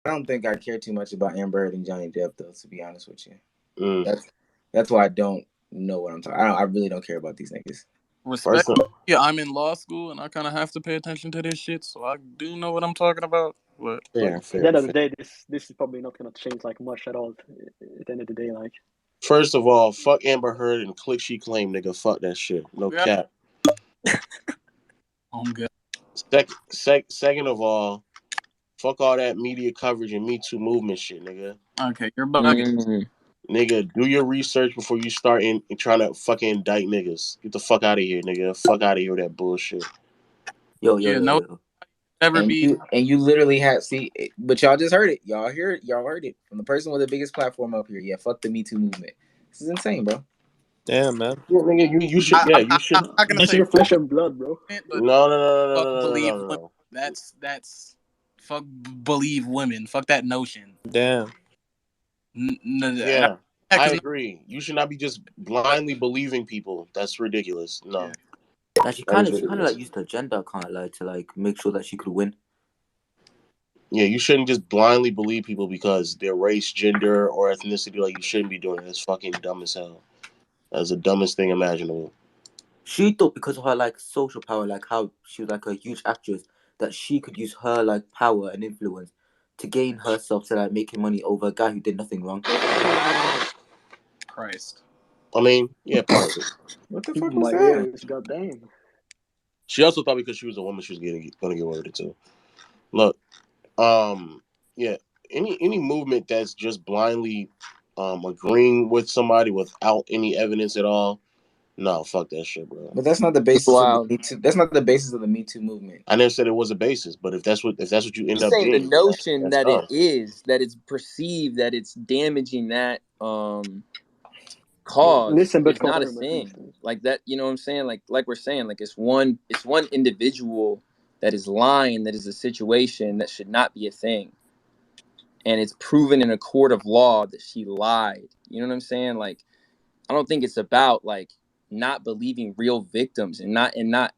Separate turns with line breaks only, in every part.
don't think I care too much about Amber Heard and Johnny Depp, though. To be honest with you,
Mm.
that's why I don't know what I'm talking. I really don't care about these niggas.
Respect. Yeah, I'm in law school and I kind of have to pay attention to this shit, so I do know what I'm talking about. But
Fair,
at the end of the day, this is probably not gonna change like much at all. At the end of the day, like.
First of all, fuck Amber Heard and click she claim, nigga. Fuck that shit. No cap.
I'm good.
Second of all, fuck all that media coverage and Me Too movement shit, nigga.
Okay, you're bugging.
Nigga, do your research before you start in trying to fucking indict niggas. Get the fuck out of here, nigga. Fuck out of here with that bullshit.
Yo.
Never be.
You literally had but y'all just heard it. Y'all heard it from the person with the biggest platform up here. Yeah, fuck the Me Too movement. This is insane, bro.
Damn, man.
Yeah, nigga, you should. You should.
I'm not gonna say
flesh and blood, bro.
No.
That's fuck believe women. Fuck that notion.
Damn.
Yeah, I agree. You should not be just blindly believing people. That's ridiculous. No.
Yeah. And she kind of like used her gender to like make sure that she could win.
Yeah, you shouldn't just blindly believe people because their race, gender, or ethnicity. Like, you shouldn't be doing it. It's fucking dumb as hell. That's the dumbest thing imaginable.
She thought because of her like social power, like how she was like a huge actress, that she could use her like power and influence to gain herself to like making money over a guy who did nothing wrong.
Christ.
I mean, yeah, part of it.
What the fuck was that?
Goddamn.
She also thought because she was a woman, she was gonna get away with it too. Look, yeah, any movement that's just blindly agreeing with somebody without any evidence at all, no, fuck that shit, bro.
But that's not the basis of the Me Too. That's not the basis of the Me Too movement.
I never said it was a basis, but if that's what you end up
saying,
being,
the notion
that's
that that it's perceived that it's damaging that cause
Listen, but
is not a thing. Like that, you know what I'm saying? Like we're saying, like it's one individual that is lying, that is a situation that should not be a thing. And it's proven in a court of law that she lied. You know what I'm saying? Like, I don't think it's about like not believing real victims and not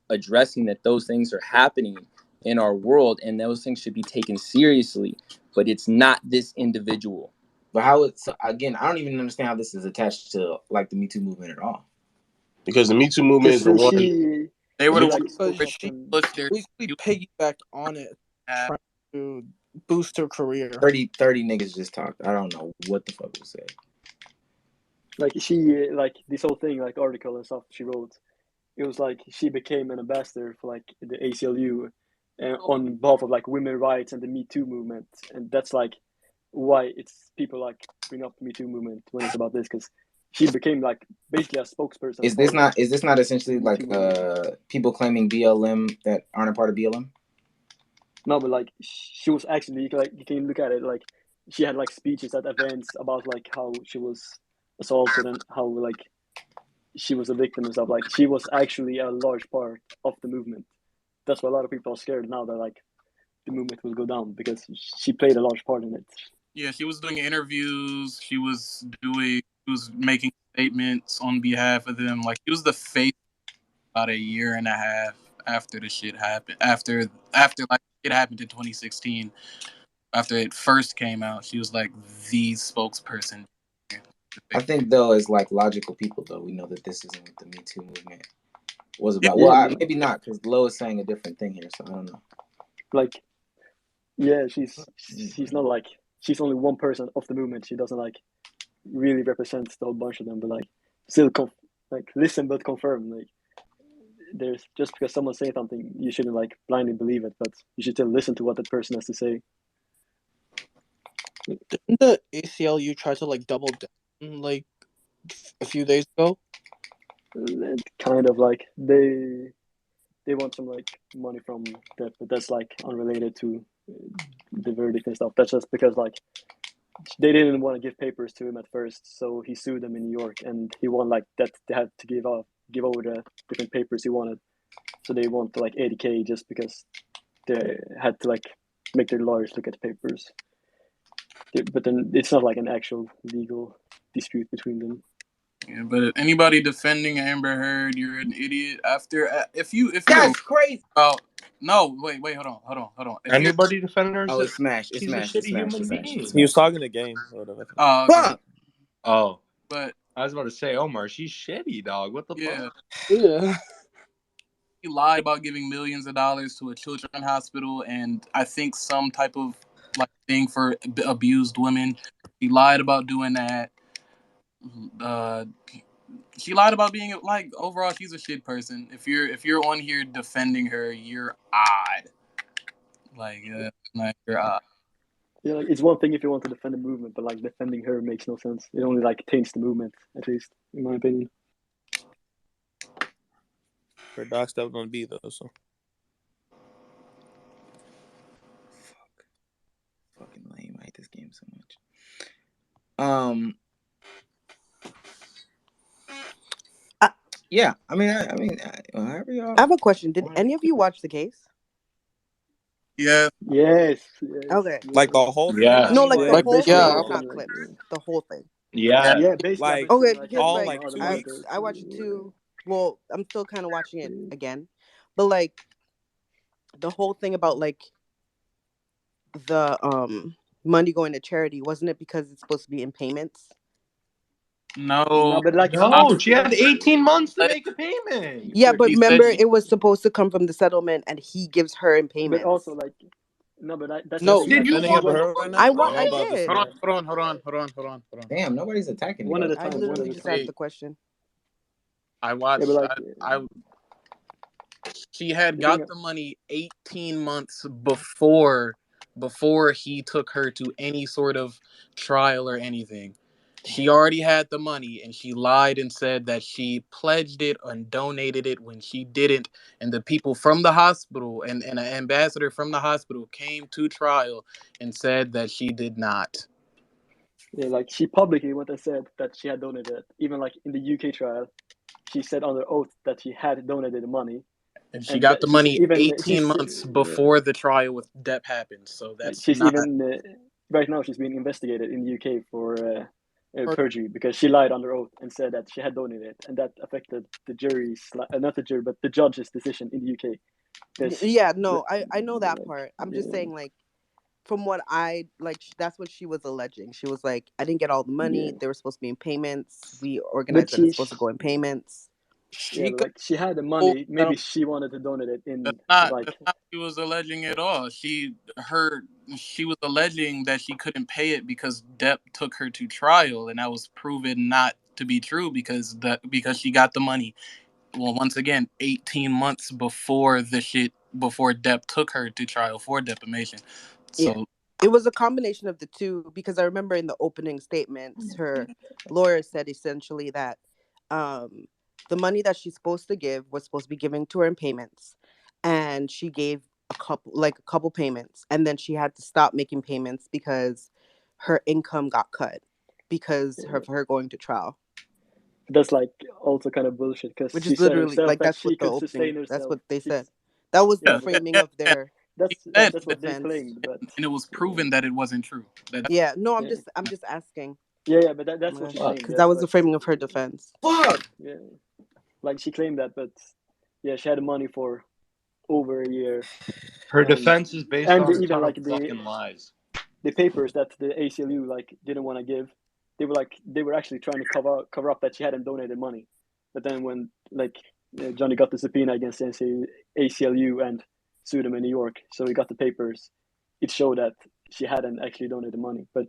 addressing that those things are happening in our world and those things should be taken seriously. But it's not this individual.
But how it's again, I don't even understand how this is attached to like the Me Too movement at all.
Because the Me Too movement is the one.
They were
she basically piggybacked on it, trying to boost her career.
30 niggas just talked. I don't know what the fuck was said.
Like she, like this whole thing, like article and stuff she wrote, it was like she became an ambassador for like the ACLU, on behalf of like women's rights and the Me Too movement, and that's like why it's people like bring up the Me Too movement when it's about this, because she became like basically a spokesperson.
Is this not essentially like people claiming BLM that aren't a part of BLM?
No, but like she was actually you can look at it like she had like speeches at events about like how she was assaulted and how like she was a victim and stuff. Like she was actually a large part of the movement. That's why a lot of people are scared now that like the movement will go down, because she played a large part in it.
Yeah, she was doing interviews. She was making statements on behalf of them. Like, she was the face about a year and a half after the shit happened. After like it happened in 2016, after it first came out, she was like the spokesperson.
I think though, as like logical people, though, we know that this isn't what the Me Too movement was about. Well, maybe not, because Lo is saying a different thing here, so I don't know.
Like, yeah, she's not like, she's only one person of the movement. She doesn't like really represent the whole bunch of them, but like still listen but confirm. Like, there's just because someone says something, you shouldn't like blindly believe it, but you should still listen to what that person has to say.
Didn't the ACLU try to like double down like a few days ago?
Kind of like they want some like money from that, but that's like unrelated to the verdict and stuff. That's just because like they didn't want to give papers to him at first, so he sued them in New York, and he won like that. They had to give over the different papers he wanted, so they want like $80,000 just because they had to like make their lawyers look at the papers. But then it's not like an actual legal dispute between them.
Yeah, but anybody defending Amber Heard, you're an idiot. If you're
That's crazy.
no, wait, hold on. If you're
Anybody defending her?
Oh, it's Smash.
She's a shitty human being.
He was talking to Game or whatever.
okay.
Fuck.
Oh,
But
I was about to say, Omar, she's shitty, dog. What the fuck?
Yeah.
he lied about giving millions of dollars to a children's hospital and I think some type of like thing for abused women. He lied about doing that. She lied about being like overall she's a shit person. If you're on here defending her, you're odd. Like you're odd.
Yeah, like it's one thing if you want to defend the movement, but like defending her makes no sense. It only like taints the movement, at least in my opinion.
Her dog stepped on B though, so.
Fucking lame. I hate this game so much. Yeah. I mean, however y'all.
I have a question. Did any of you watch the case?
Yeah.
Yes.
Okay.
Like the whole thing?
Yeah.
No, like the
Like,
whole
basically
thing,
yeah,
all of
not
them,
clips.
like,
The whole thing.
Yeah.
Yeah, basically.
Like,
Okay,
like,
because
all,
like,
like, 2 weeks.
I watched it too. Well, I'm still kind of watching it again, but like the whole thing about like the money going to charity, wasn't it because it's supposed to be in payments?
No,
but like
No, she had 18 months to make a payment.
Yeah, but
He said
remember,
she-
it was supposed to come from the settlement, and he gives her in
but
payments.
also like that's
No,
the thing.
Did
Like,
you
defending
she
Amber
went
Heard right now?
I
About this
did.
shit.
Hold on.
Damn, nobody's attacking me.
one at a
I
time. One
literally
at a
just
time.
asked the question.
I watched.
Yeah, but like,
She had
the
got
thing-
the money 18 months before he took her to any sort of trial or anything. She already had the money and she lied and said that she pledged it and donated it when she didn't. And the people from the hospital and an ambassador from the hospital came to trial and said that she did not.
yeah, like she publicly went and said that she had donated. Even like in the UK trial, she said under oath that she had donated the money.
And she
And
got the
she's
money
even
18 months before the trial with Depp happened. So that's
she's
not...
even right now she's being investigated in the UK for perjury because she lied under oath and said that she had donated, and that affected the jury's not the jury but the judge's decision in the UK.
Yeah, no, I know that part. I'm just
yeah.
saying, like, from what I like, that's what she was alleging. She was like, I didn't get all the money.
Yeah.
They were supposed to be in payments. We organized that it's supposed to go in payments.
Yeah, but, like she had the money. Maybe she wanted to donate it in.
That's not
like
what she was alleging at all. She was alleging that she couldn't pay it because Depp took her to trial, and that was proven not to be true because she got the money. Well, once again, 18 months before Depp took her to trial for defamation. So
yeah. It was a combination of the two, because I remember in the opening statements, her lawyer said essentially that the money that she's supposed to give was supposed to be given to her in payments, and she gave a couple payments, and then she had to stop making payments because her income got cut because of her going to trial.
That's like also kind of bullshit because
Which
she
is literally
said
like
that
that's
she
what the
could sustain
opening.
herself.
That's what they said. That was the framing of their.
That's what they claimed, but
and it was proven that it wasn't true.
Yeah, no, I'm just asking.
Yeah, but that's what she claimed.
Because that was the framing of her defense.
Fuck.
Yeah, like she claimed that, but yeah, she had the money for over a year.
Her defense is based on a
even
ton
like
of fucking lies.
The papers that the ACLU like didn't want to give, they were actually trying to cover up that she hadn't donated money. But then when like Johnny got the subpoena against the ACLU and sued him in New York, so he got the papers, it showed that she hadn't actually donated money. But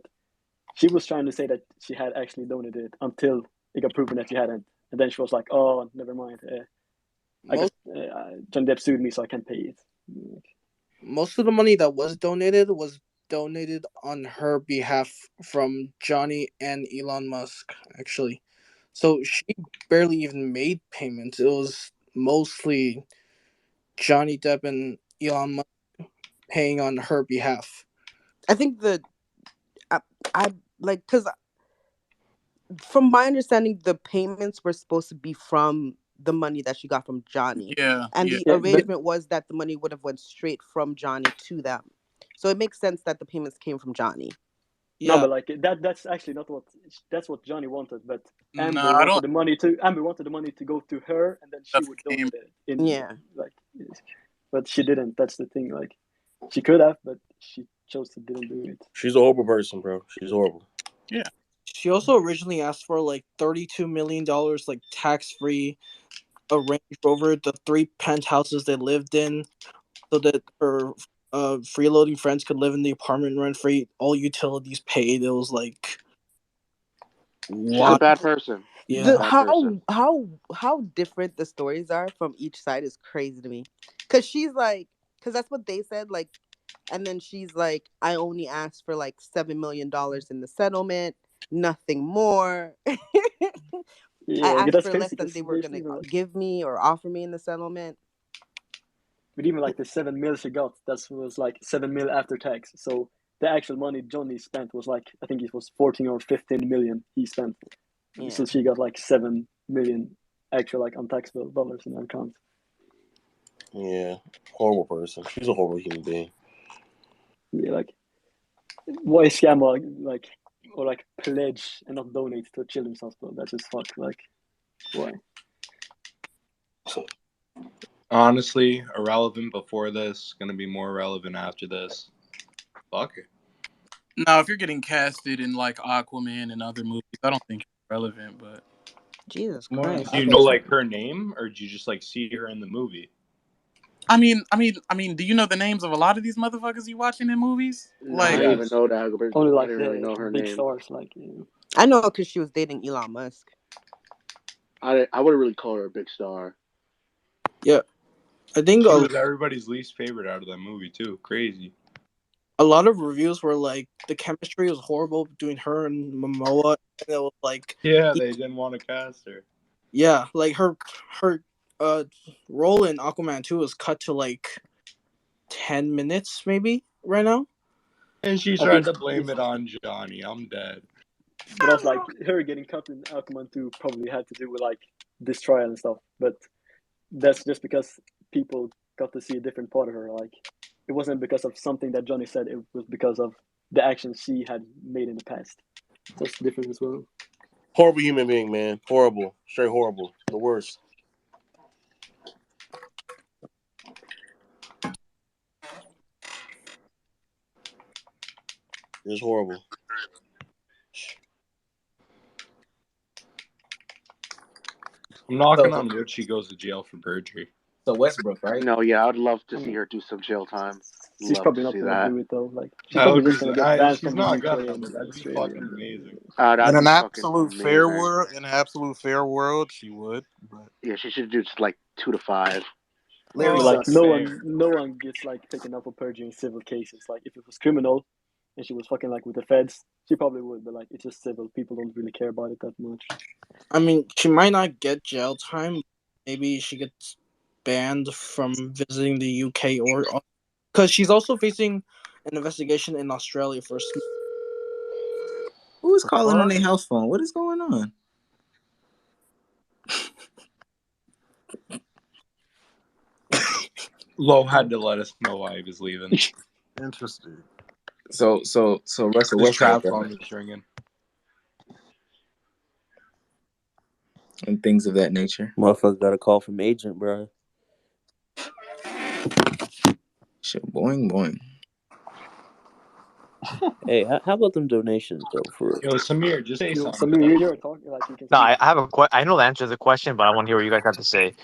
she was trying to say that she had actually donated until it got proven that she hadn't. And then she was like, oh, never mind. Johnny Depp sued me, so I can't pay it.
Most of the money that was donated on her behalf from Johnny and Elon Musk, actually. So she barely even made payments. It was mostly Johnny Depp and Elon Musk paying on her behalf.
I think I like, because from my understanding, the payments were supposed to be from the money that she got from Johnny.
Yeah.
And the arrangement was that the money would have went straight from Johnny to them. So it makes sense that the payments came from Johnny.
No,
Yeah,
but like that's actually not what Johnny wanted, but Amber
No, I don't.
wanted the money to go to her, and then she
That's
would
the game.
donate it in
Yeah.
like, but she didn't. That's the thing. Like, she could have, but she chose to didn't do it.
She's a horrible person, bro. She's horrible.
Yeah.
she also originally asked for like $32 million, like tax free, a Range Rover, the 3 penthouses they lived in, so that her freeloading friends could live in the apartment rent free, all utilities paid. It was like,
She's a
what?
bad person.
Yeah.
The
Bad person.
how different the stories are from each side is crazy to me. Cause she's like, cause that's what they said, like, and then she's like, I only asked for like $7 million in the settlement, nothing more. I
Yeah,
asked
that's
for less
crazy
than
because
they were
there's
gonna
even like,
give me or offer me in the settlement.
but even like the 7 mil she got, that was like 7 mil after tax. So the actual money Johnny spent was like, I think it was 14 or 15 million he spent.
Yeah.
So she got like 7 million actual like untaxable dollars in her account.
Yeah, horrible person. She's a horrible human being.
Yeah, like, why scam or like pledge and not donate to a children's hospital? That's just fuck. Like, why?
Honestly, irrelevant before this, gonna be more relevant after this. Fuck it.
Now, if you're getting casted in like Aquaman and other movies, I don't think it's relevant. But
Jesus
More,
Christ.
do you know like her name, or do you just like see her in the movie?
I mean, do you know the names of a lot of these motherfuckers you watching in movies?
No,
Like,
I didn't even know that.
Only
I
like
didn't really
the
know her
big
name.
stars, like,
I know because she was dating Elon Musk.
I wouldn't really call her a big star.
Yeah. I think
She was everybody's least favorite out of that movie too. Crazy.
a lot of reviews were like the chemistry was horrible between her and Momoa, and it was like,
Yeah, they didn't want to cast her.
yeah, like her role in Aquaman 2 was cut to like 10 minutes maybe right now.
And she
I
tried
think
to blame it on Johnny. I'm dead.
But also, like, her getting cut in Aquaman 2 probably had to do with like this trial and stuff. But that's just because people got to see a different part of her. Like, it wasn't because of something that Johnny said. It was because of the actions she had made in the past. So it's different as well.
Horrible human being, man. Horrible. Straight horrible. The worst. It's horrible.
I'm knocking on wood she goes to jail for perjury.
So Westbrook, right?
No, yeah, I would love to see her do some jail time.
She's
Love
probably
to
not
see
gonna
that.
do it though. Like, she's
That
probably
would
just
be,
gonna get banned
she's
from the
not
UK
gonna,
and
but that'd be
Australia.
fucking amazing.
That'd
In an
be fucking
absolute
amazing.
fair world, she would. But
Yeah, she should do just like 2 to 5.
Larry
But like,
That's fair.
no one gets like taken up for perjury in civil cases. Like, if it was criminal and she was fucking like with the feds, she probably would. But like, it's just civil. People don't really care about it that much.
I mean, she might not get jail time. Maybe she gets banned from visiting the UK, or because she's also facing an investigation in Australia for.
Who is calling on their house phone? What is going on?
Lowe had to let us know why he was leaving.
interesting.
So Russell
His
Westbrook,
trap
right?
phone was ringing.
And things of that nature.
Motherfucker got a call from agent, bro.
Shit, boing boing.
Hey, how about them donations though? For
Yo, Samir, just say something.
Samir, you're talking like you can.
No, I have I know the answer to the question, but I want to hear what you guys have to say.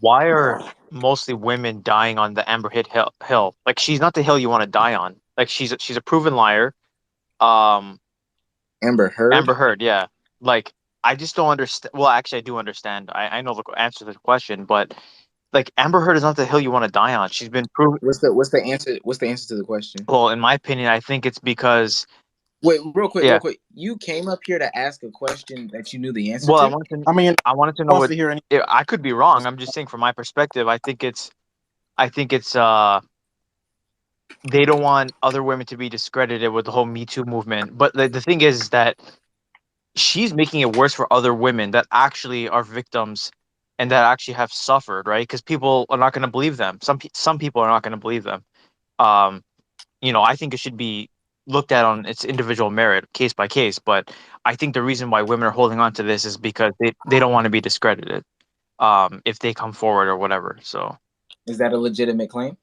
Why are mostly women dying on the Amber hill? Like, she's not the hill you want to die on. Like, she's a proven liar.
Amber Heard.
Amber Heard, yeah. Like, I just don't understand. Well, actually, I do understand. I know the answer to the question, but like, Amber Heard is not the hill you want to die on. She's been proven.
What's the answer? What's the answer to the question?
Well, in my opinion, I think it's because.
Wait, real quick. You came up here to ask a question that you knew the answer
Well,
to?
I wanted to know what. I could be wrong. I'm just saying, from my perspective, I think it's. They don't want other women to be discredited with the whole Me Too movement. But the thing is that she's making it worse for other women that actually are victims and that actually have suffered, right? Because people are not going to believe them. Some people are not going to believe them. I think it should be looked at on its individual merit, case by case. But I think the reason why women are holding on to this is because they don't want to be discredited, if they come forward or whatever. So
Is that a legitimate claim?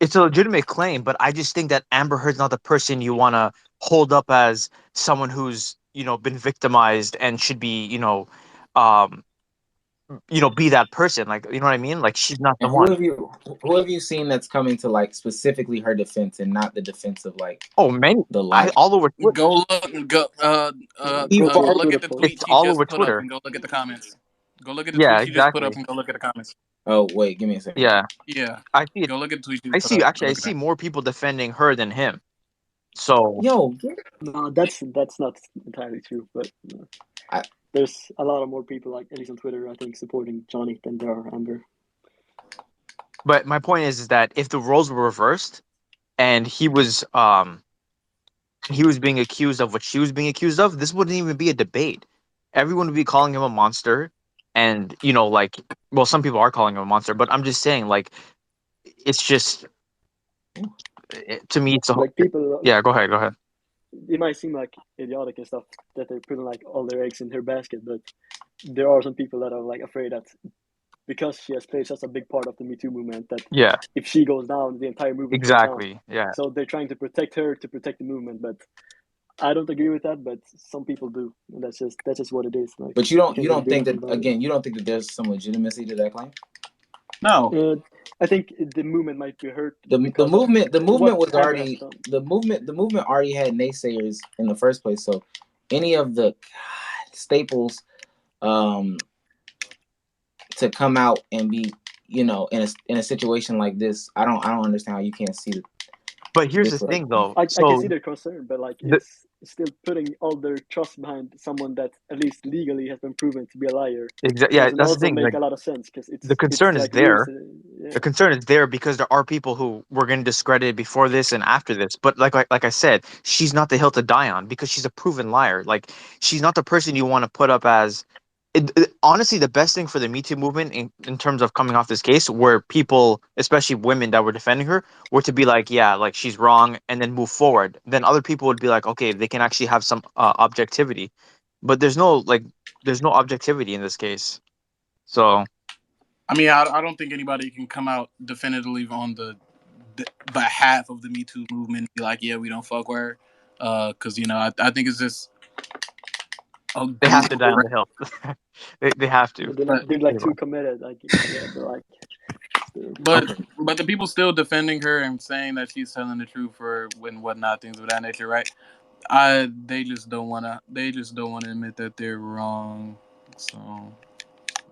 it's a legitimate claim, but I just think that Amber Heard's not the person you want to hold up as someone who's, been victimized and should be, um, be that person. Like, you know what I mean? Like, she's not the
And who
one.
have you seen that's coming to like specifically her defense and not the defense of like
Oh, many.
the liar?
All over Twitter.
Go look. Go.
Eve
Go
Barlow.
look at the
Beautiful.
tweet
It's
she
all
just
over
put up
Twitter.
and go look at the comments. Go look at the
Yeah,
tweet she just put up
exactly.
and go look at the comments.
Oh wait, give me a second.
Yeah,
Yeah.
I see it.
Go look at the tweet she
I
just put
see.
up. Go
Actually, I
look at
see
that.
more people defending her than him. So
Yo,
No, that's not entirely true. But
I-
there's a lot of more people, like at least on Twitter, I think, supporting Johnny than there are Amber.
but my point is that if the roles were reversed and he was being accused of what she was being accused of, this wouldn't even be a debate. Everyone would be calling him a monster, and like, well, some people are calling him a monster, but I'm just saying, like, it's just to me, it's a whole.
Like people,
Yeah, go ahead.
it might seem like idiotic and stuff that they're putting like all their eggs in her basket, but there are some people that are like afraid that because she has played such a big part of the Me Too movement that
Yeah,
if she goes down, the entire movement goes down.
exactly. Yeah,
So they're trying to protect her to protect the movement, but I don't agree with that. But some people do, and that's just what it is. Like,
but you don't
can't really do
think that
anything about it.
again? You don't think that there's some legitimacy to that claim?
No.
I think the movement might be hurt.
The
because
movement
of what
was
Amber has
already
done.
the movement already had naysayers in the first place. So any of the staples to come out and be in a situation like this, I don't understand how you can't see it.
but here's the thing, though.
I
So
can see their concern, but like it's still putting all their trust behind someone that at least legally has been proven to be a liar.
yeah,
Doesn't
that's the
also
thing.
make
Like,
a lot of sense because
the concern is
like
there.
yeah.
The concern is there because there are people who were getting discredited before this and after this. But like I said, she's not the hill to die on because she's a proven liar. Like, she's not the person you want to put up as. Honestly, the best thing for the Me Too movement in terms of coming off this case, where people, especially women that were defending her, were to be like, yeah, like, she's wrong, and then move forward. Then other people would be like, okay, they can actually have some objectivity. But there's no objectivity in this case. So
I mean, I don't think anybody can come out definitively on the behalf of the Me Too movement and be like, yeah, we don't fuck with her. Because, I think it's just.
they have to die on the hill. they have to.
They're like too committed. Like, yeah, but like.
But the people still defending her and saying that she's telling the truth for and whatnot, things of that nature, right? They just don't want to admit that they're wrong. So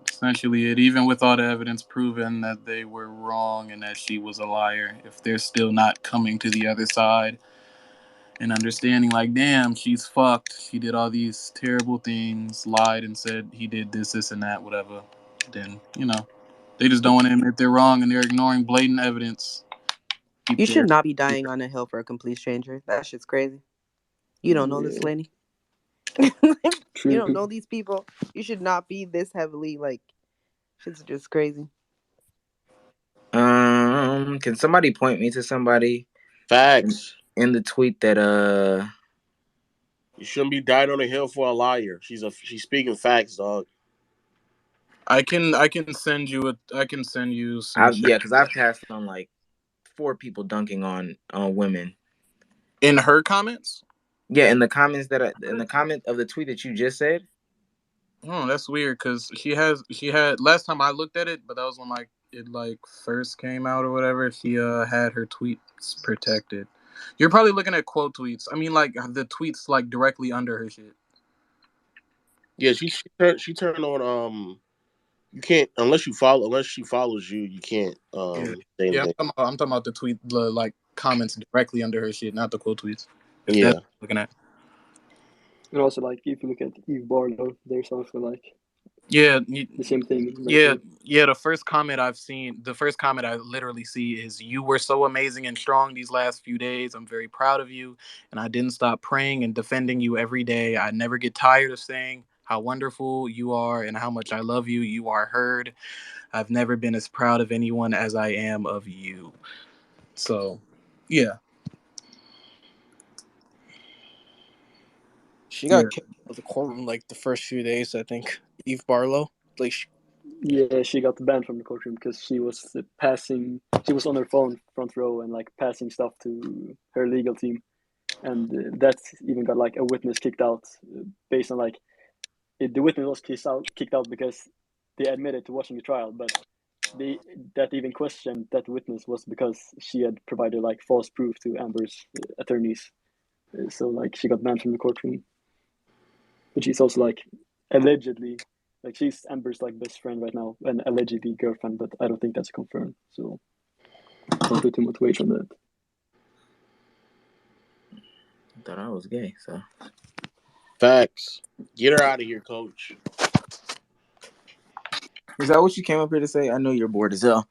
essentially, even with all the evidence proving that they were wrong and that she was a liar, if they're still not coming to the other side and understanding, like, damn, she's fucked. She did all these terrible things, lied and said he did this, and that, whatever. Then they just don't want to admit they're wrong and they're ignoring blatant evidence.
You should not be dying on a hill for a complete stranger. That shit's crazy. You don't know this lady. You don't know these people. You should not be this heavily, like, shit's just crazy.
Can somebody point me to somebody?
Facts.
In the tweet that
you shouldn't be dying on a hill for a liar. She's speaking facts, dog.
I can send you some
because I've passed on like 4 people dunking on women
in her comments.
Yeah, in the comments in the comment of the tweet that you just said.
Oh, that's weird because she had last time I looked at it, but that was when it first came out or whatever. She had her tweets protected. You're probably looking at quote tweets. I mean, like the tweets like directly under her shit.
Yeah, she turned on you can't unless she follows you. You can't say anything.
I'm talking about the tweet, like comments directly under her shit, not the quote tweets. If
yeah,
that's what you're looking at.
And also, like, if you look at Eve Barlow, there's also like
the
same thing.
The first comment I literally see is, "You were so amazing and strong these last few days. I'm very proud of you, and I didn't stop praying and defending you every day. I never get tired of saying how wonderful you are and how much I love you. You are heard. I've never been as proud of anyone as I am of you." So, yeah.
She
Yeah.
got kicked out of the courtroom like the first few days. I think Eve Barlow. Like
Yeah, she got banned from the courtroom because she was passing. She was on her phone front row and like passing stuff to her legal team, and that even got like a witness kicked out based on like the witness was kicked out because they admitted to watching the trial, but that even questioned that witness was because she had provided like false proof to Amber's attorneys. So like she got banned from the courtroom, but she's also like allegedly. Like she's Amber's like best friend right now, and allegedly girlfriend, but I don't think that's confirmed. So don't put too much weight on that.
I thought I was gay, so.
Facts. Get her out of here, coach.
Is that what you came up here to say? I know you're bored as hell.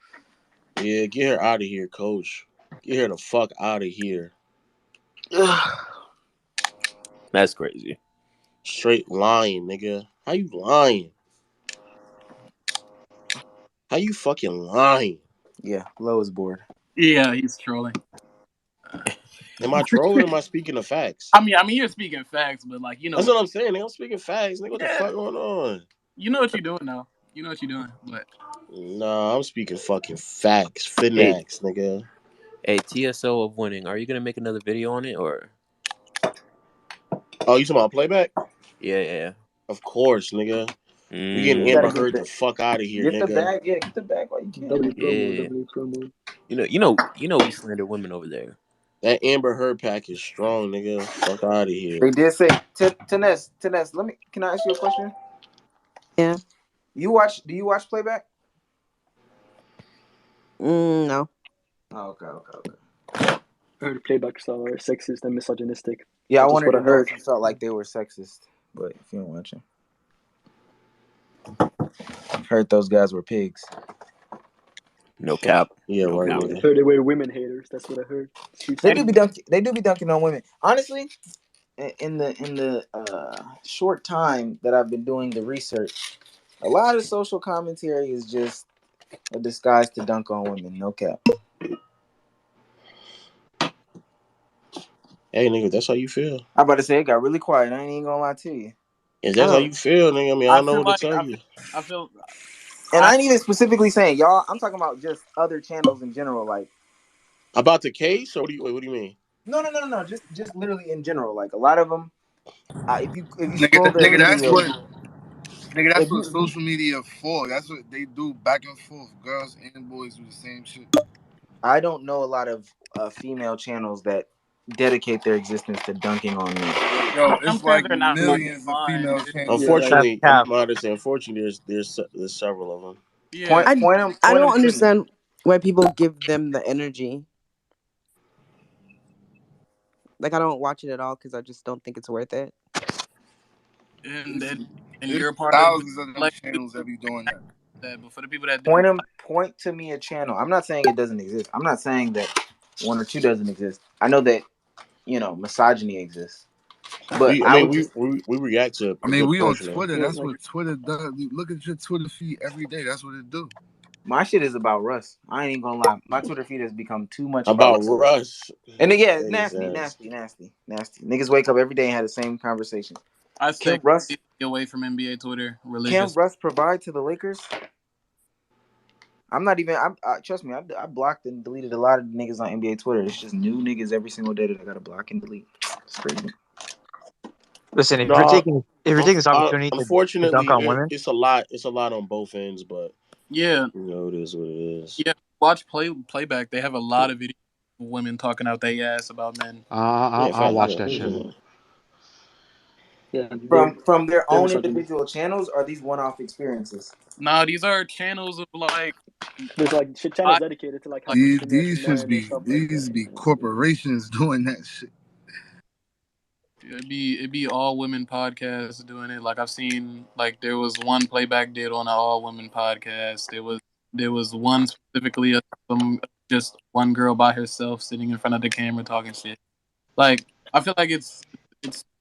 Yeah, get her out of here, coach. Get her the fuck out of here.
That's crazy.
Straight lying, nigga. How you lying? How you fucking lying?
Yeah, Lo is bored.
Yeah, he's trolling.
Am I trolling or am I speaking the facts?
I mean, you're speaking facts, but like, you know.
That's what I'm saying. I'm speaking facts. Nigga, what the fuck going on?
You know what you're doing now. You know what you're doing, but.
Nah, I'm speaking fucking facts. Finax, nigga.
Hey, TSO of winning. Are you gonna make another video on it or?
Oh, you talking about playback?
Yeah.
Of course, nigga. We getting Amber Heard the fuck out of here,
get
nigga.
the bag, yeah, get the bag while you can.
W
Yeah.
promo.
You know we slander women over there.
That Amber Heard pack is strong, nigga. Fuck out of here.
They did say Tenez, can I ask you a question?
Yeah.
Do you watch playback?
No.
Oh, okay.
I heard playbacks are sexist and misogynistic.
Yeah, I
That's
wanted
what
to
I
know
heard.
if you felt like they were sexist, but if you don't watch them. Heard those guys were pigs.
No cap.
Yeah,
no
right.
cap.
Nigga.
I heard they were women haters. That's what I heard.
They do be dunking on women. Honestly, in the short time that I've been doing the research, a lot of social commentary is just a disguise to dunk on women. No cap.
Hey, nigga, that's how you feel.
I'm about to say it got really quiet. I ain't even gonna lie to you.
If that's how you feel, nigga, I mean, I don't know what to tell you.
I feel.
And I ain't even specifically saying y'all. I'm talking about just other channels in general, like
about the case, or what do you mean?
No. Just literally in general, like a lot of them. If you
Nigga,
scroll
that's what social media for. That's what they do back and forth. Girls and boys do the same shit.
I don't know a lot of female channels that dedicate their existence to dunking on men.
Yo, it's like millions of female channels.
Unfortunately, I'm not saying. Unfortunately, there's several of them.
Yeah.
I don't understand why people give them the energy. Like, I don't watch it at all because I just don't think it's worth it.
And you're part
thousands
of
them channels that be doing that.
But for the people that
point to me a channel. I'm not saying it doesn't exist. I'm not saying that one or two doesn't exist. I know that misogyny exists. But
we react to.
I mean, we on Twitter. That's what Twitter does. Look at your Twitter feed every day. That's what it do.
My shit is about Russ. I ain't even gonna lie. My Twitter feed has become too much
about Russ.
And yeah, nasty. Niggas wake up every day and have the same conversation.
I say
Russ
get away from NBA Twitter.
Can Russ provide to the Lakers? I'm not even. Trust me. I blocked and deleted a lot of niggas on NBA Twitter. It's just new niggas every single day that I gotta block and delete. It's crazy.
Listen, if you're taking this opportunity
unfortunately,
to dunk on women,
it's a lot. It's a lot on both ends, but
yeah,
it is what it is.
Yeah, watch playback. They have a lot of videos of women talking out their ass about men.
I'll watch that shit.
Yeah,
from their own individual channels, or these one-off experiences?
Nah, these are channels of like.
There's like channels dedicated to like
these should be corporations doing that shit.
It'd be all women podcasts doing it. Like I've seen, like there was one playback did on an all women podcast. There was one specifically of just one girl by herself sitting in front of the camera talking shit. Like I feel like it's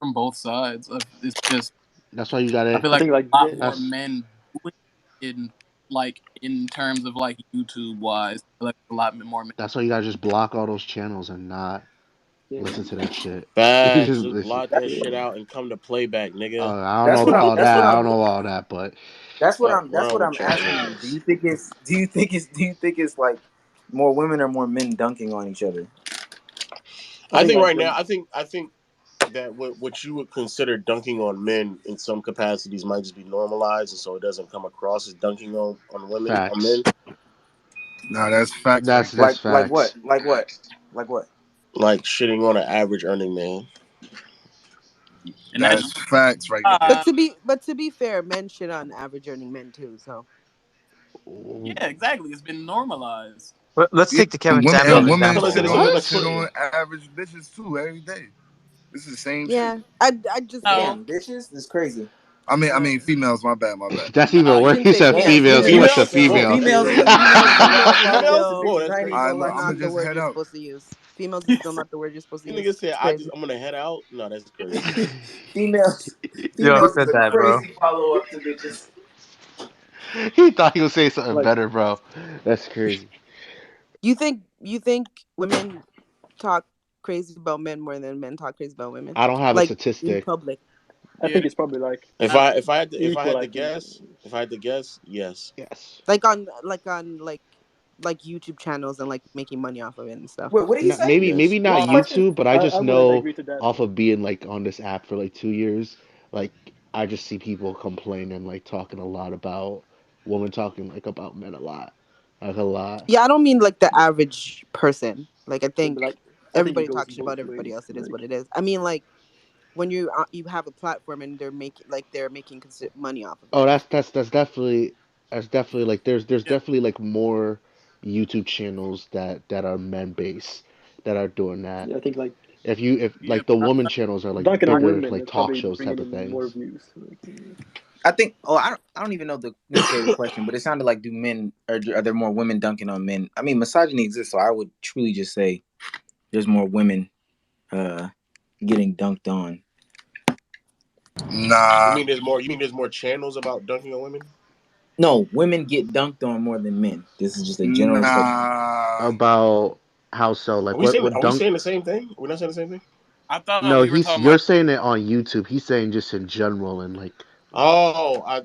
from both sides. It's just
that's why you gotta.
I feel like a lot more men doing it in terms of like YouTube wise. I feel like a lot more men.
That's why you gotta just block all those channels and not listen to that shit.
Facts.
Just
Just
listen.
blot that shit out and come to playback, nigga.
I don't
That's
know
what
about
I'm.
all
That's
that.
what
I
I'm.
don't know about all that, but
That's what
Fuck
I'm. That's
wrong
what
with
I'm
y'all
asking you. Do
niggas.
you think it's? Do you think it's? Do you think it's like more women or more men dunking on each other?
I think
like
right now, I think that what you would consider dunking on men in some capacities might just be normalized, and so it doesn't come across as dunking on women on
facts.
men.
Nah, that's facts right there.
That's
Like what?
facts.
Like what? Like what?
Like shitting on an average earning man.
And that's
That's facts right there.
But to be fair, men shit on average earning men too. So
yeah, exactly. It's been normalized.
Let's
Yeah,
take the Kevin
women
Samuels
and
I
women
feel like
example.
that
shit
nigga
on
like
What?
shit
put.
on average bitches too every day. This is the same shit.
yeah, I just
No,
yeah.
Damn, bitches, that's crazy.
I
Uh,
mean, females. My bad, my bad.
That's
no,
even
I
you
worse.
shouldn't
He
say
said
Damn,
females.
females. He
females.
went to
Females?
Still,
Whoa.
females.
Females is
still,
females is
females
wild.
still,
Whoa,
Bitches,
that's
I ain't even
crazy.
gonna lie.
I'm
not
gonna
the
just
word
head
you're
out.
supposed to use. Females is still not the word you're supposed to
You
use.
niggas say
It's crazy.
I'm gonna head out. No, that's crazy.
Females,
Yo, who
females is
said
a
that, bro?
crazy follow up to bitches.
He thought he was saying something
like
better, bro. That's crazy.
You think women talk crazy about men more than men talk crazy about women?
I don't have a
Like in
statistic.
public.
I
yeah.
think it's probably like
I,
If I
equal.
had
I
to
think.
guess, yes.
Yes.
Like YouTube channels and like making money off of it and stuff.
Wait, what did he
Not,
say?
maybe
Yes.
not
What's the
Uh,
question?
YouTube, but I
I
just
wouldn't
know
agree to that
off
though.
of being like on this app for like 2 years, like I just see people complaining, like talking a lot about women talking like about men a lot, like a lot.
Yeah, I don't mean like the average person. Like I
Yeah, but
think
like I think it
everybody
goes
talks shit
both
about everybody
ways.
else. It is
Like
what it is. I mean like when you have a platform and they're making money off of
Oh,
it.
that's definitely like there's
yeah,
definitely like more YouTube channels that are men based that are doing that.
yeah, I think like
If
yeah.
like the
But
woman channels are like
dunking on
bigger
women
like
is
talk
probably
shows type
bringing
of
in more
things.
views. Like,
I think. Oh, I don't even know necessarily the question, but it sounded like do men are there more women dunking on men? I mean, misogyny exists, so I would truly just say there's more women uh getting dunked on.
Nah,
You mean there's more channels about dunking on women?
No, women get dunked on more than men. This is just a general statement.
nah.
About how so? Like what
Are we
dunk?
saying the same thing? We're not saying the same thing?
I thought
No,
we were
he's
talking
you're
about.
saying it on YouTube. He's saying just in general and like
Oh, I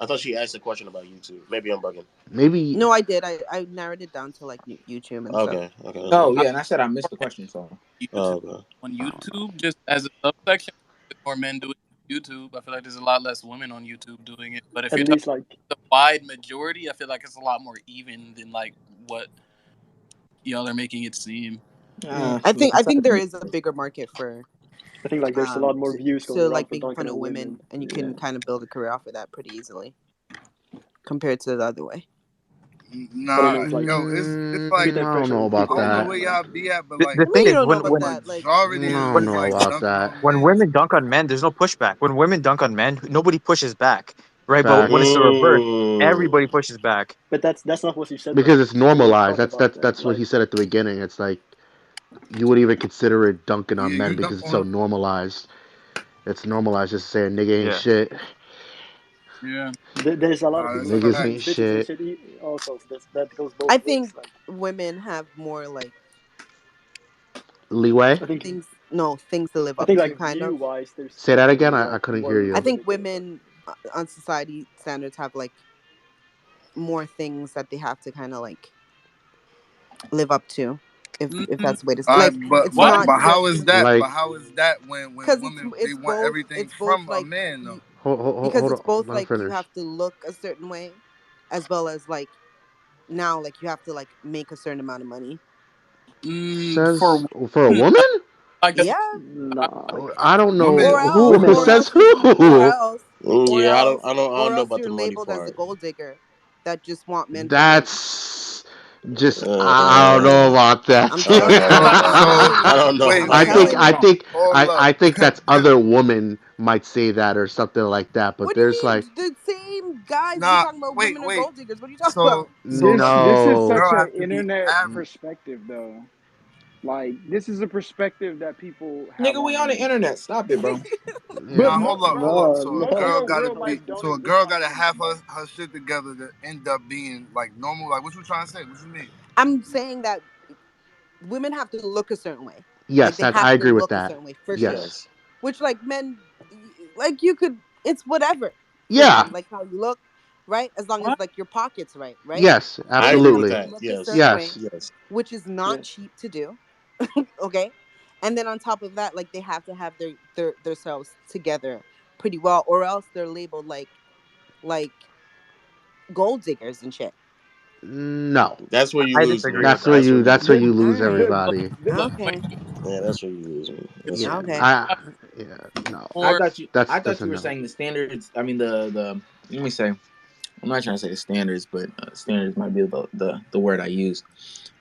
thought she asked a question about YouTube. Maybe I'm bugging.
maybe
No, I did. I narrowed it down to like YouTube and stuff.
Okay, that's
Oh
good.
yeah, and I said I missed the question, so
YouTube
Okay.
on YouTube just as a subsection. More men doing YouTube. I feel like there's a lot less women on YouTube doing it. But if
at
you're talking
least like
the wide majority, I feel like it's a lot more even than like what y'all are making it seem.
I think there is a bigger market for
I think like there's a lot more views going
to
around
like
for
making
dunking
fun of
on
women,
women.
and you
Yeah,
can kind of build a career off of that pretty easily compared to the other way.
but I
Nah,
know it's like
yo, it's
you
like
get the
I don't
impression
know
when
about
I
people
don't
say
know
that.
that
where
like
y'all be at, but
The
like
What do you
thing
mean
is,
you don't know
the
about
when
that? Like
I
majority of
don't
them
when
know
like
about
dunking
that.
on
when
men.
women dunk on men, there's no pushback. When women dunk on men, nobody pushes back, right? But when it's
Facts.
the reverse,
Mm.
everybody pushes back.
but that's not what you said though.
Because it's
You didn't
normalized.
talk about that.
That's what
Like
he said at the beginning. It's like you would even consider it dunking on
Yeah,
men
you
because
dunk
it's so
on
normalized. It's normalized just saying nigga ain't
Yeah.
shit.
Yeah.
there's a lot of
nah,
people
that's
that
Niggas
call
ain't
facts.
bitches and
shit.
shit also. So that goes both
I
ways.
think
Like
women have more like
Leeway.
I think
things to live
I
up
think
to,
like
kind
view
of.
wise,
Say
there's
that again.
definitely
I
like
couldn't
more
hear
I
you.
women
think
doing it. But
women on society standards have like more things that they have to kind of like live up to, if
Mm,
that's the way to
All right,
like it's
what?
not
but how
just
is that?
Like
But how is that when
because
women they
it's
want
both
everything
both
from a
like
man though?
you because
hold
it's
on.
both
Let him
like you
finish.
have to look a certain way as well as like now like you have to like make a certain amount of money.
Says
For
for a woman?
I guess
Yeah,
nah,
I don't
Women,
know
or
who
else
women
who
or
don't.
says
else you or
who.
else or
Yeah,
else
I don't know
or else
about the
you're
money
labeled as a
part.
gold digger that just want men for money.
That's just I don't know
Uh,
about that.
I'm telling you. I'm
so
telling
I
you.
don't know
wait,
I'm
about
I
wait,
think
telling
that.
I
you.
hold
think
up.
I think that's other women might say that or something like that, but
What do
there's
you
like
mean? The same guys be
Nah,
talking about
wait,
women are
wait.
gold diggers. What are you talking
So
about?
so
This is
a
no.
such
girl
an
have to be
internet
average.
perspective though. Like this is a perspective that people have
nigga, we
on
on
the
the
internet.
internet. Stop it, bro.
But
Nah,
Yeah.
mo-
hold up.
No,
So a
most
girl
real
gotta
real
be
life don't
so a girl
exist like
gotta
that no
have
more.
her shit together to end up being like normal. Like what you trying to say? What you mean?
I'm saying that women have to look a certain way. Like
Yes,
they
that
have
I
to
agree with
look a
that.
certain way for sure.
Yes.
Yes.
Which like men, like you could, it's whatever for
Yeah.
men, like how you look, right? As long as
What?
like your pocket's right, right?
Yes,
I
Men
agree
have
with
absolutely.
to
that.
look a
Yes.
certain
Yes.
way,
Yes.
which is not
Yeah.
cheap to do. Okay, and then on top of that, like they have to have their themselves together pretty well, or else they're labeled like gold diggers and shit.
No.
That's where you
I
lose me.
disagree with
That's where
that.
That's where
you
you
that's
lose
where
me.
you
All
lose
right.
everybody.
But wait,
Okay.
Yeah, that's where you lose me. That's
Yeah.
Okay.
Yeah, no.
or
I thought
That's a
you were
no.
saying the standards. I mean the let me say. I'm not trying to say the standards, but standards might be the word I use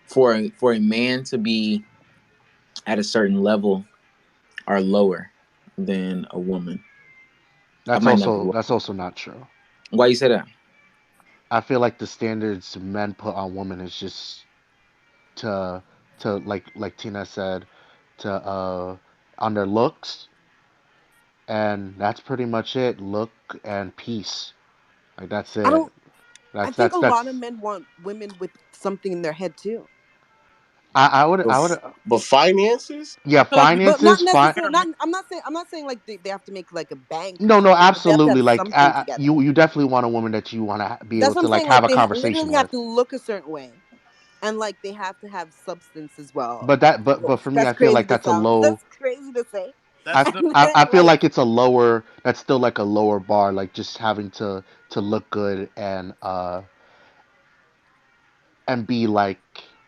for a man to be at a certain level or lower than a woman. I might not be.
That's also not true.
Why you say that?
I feel like the standards men put on women is just to like Tina said, to on their looks, and that's pretty much it. Look and peace. Like that's
I
it.
don't. I
That's
think
that's
a lot of
that's
men want women with something in their head too.
I would
But finances?
yeah,
I feel like we
But not
finances fine.
necessarily.
better men.
Not. I'm not saying like they have to make like a bank or
No,
something, but they have to
absolutely.
have
Like
something together.
you definitely want a woman that you want to be able
That's what
to
I'm
like
saying.
have
Like
a
they
conversation
literally have
with.
to look a certain way, and like they have to have substance as well.
But for me,
That's
I feel
crazy
like
to
that's a
sound.
low.
That's crazy to say.
That's the
I feel
Like
like it's a lower. That's still like a lower bar. Like just having to look good and be like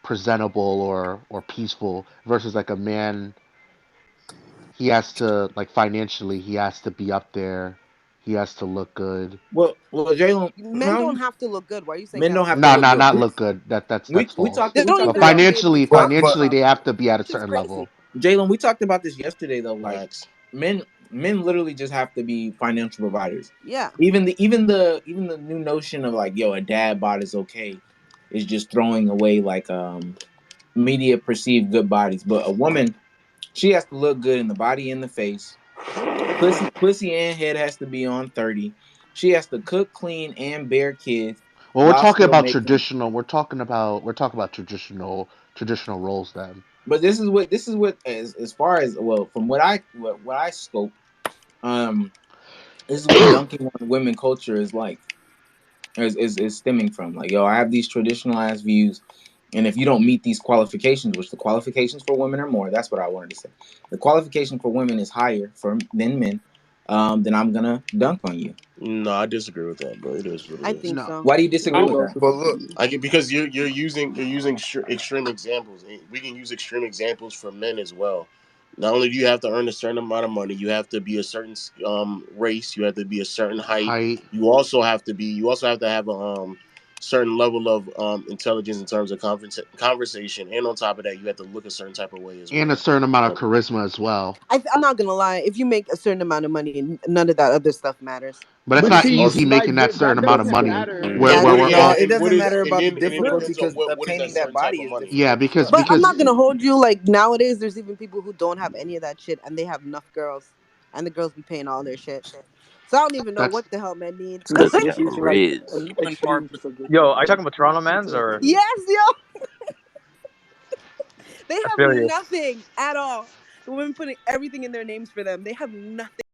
presentable or peaceful versus like a man. He has to like financially. He has to be up there. He has to look good.
Well, Jalen,
men don't have to look good. Why are you saying he
men
has
don't
to
have
look
to
No,
look
good?
no,
good.
not look good. That's
We
false.
They
we
don't
talked
But
even have
about
to be able to
financially,
talk
But
financially,
about
they
it,
have to be at a
which is
certain
crazy.
level.
Jalen. We talked about this yesterday though. Like
Facts.
men literally just have to be financial providers.
Yeah.
Even the new notion of like yo, a dad bod is okay is just throwing away like media perceived good bodies. But a woman, she has to look good in the body and the face. Pussy and head has to be on 30. She has to cook, clean, and bear kids
Well, we're
while
talking
still
about
making.
traditional. We're talking about traditional roles then.
But this is what as far as well from what I scope, um, this is what dunking on women culture is like. Is stemming from like yo, I have these traditionalized views, and if you don't meet these qualifications, which the qualifications for women are more, that's what I wanted to say. The qualification for women is higher than men. Then I'm gonna dunk on you.
No, I disagree with that, but it is what it
I
is.
think
No.
so.
Why do you
I
disagree
would
with that?
also
but look,
disagree.
I get because you're using extreme examples. We can use extreme examples for men as well. Not only do you have to earn a certain amount of money, you have to be a certain race. You have to be a certain height.
Height
You also have to have a certain level of intelligence in terms of conversation, and on top of that, you have to look a certain type of way as
and a
well.
certain amount of
So,
charisma as well.
I'm not gonna lie. If you make a certain amount of money, none of that other stuff matters.
But it's
but
not
see,
easy
also,
making that certain
that
amount of
doesn't
money.
matter.
Where
Yeah,
where
what
we're
Well,
all
it
and what
doesn't
is
matter about the
and it
difficulty
depends on
because
what is that
obtaining that
certain type
body
of
is
money.
yeah
difficult as
because
fuck.
but I'm not
because
gonna hold you. Like nowadays, there's even people who don't have any of that shit, and they have enough girls, and the girls be paying all their shit. So I don't even know
that's
what the hell men need.
That's
He's using like
crazy.
an
woman part.
extreme subject.
Yo, are you talking about Toronto mans
It's
or?
Yes, yo, they
I
have
feel you.
nothing at all. The women putting everything in their names for them. They have nothing.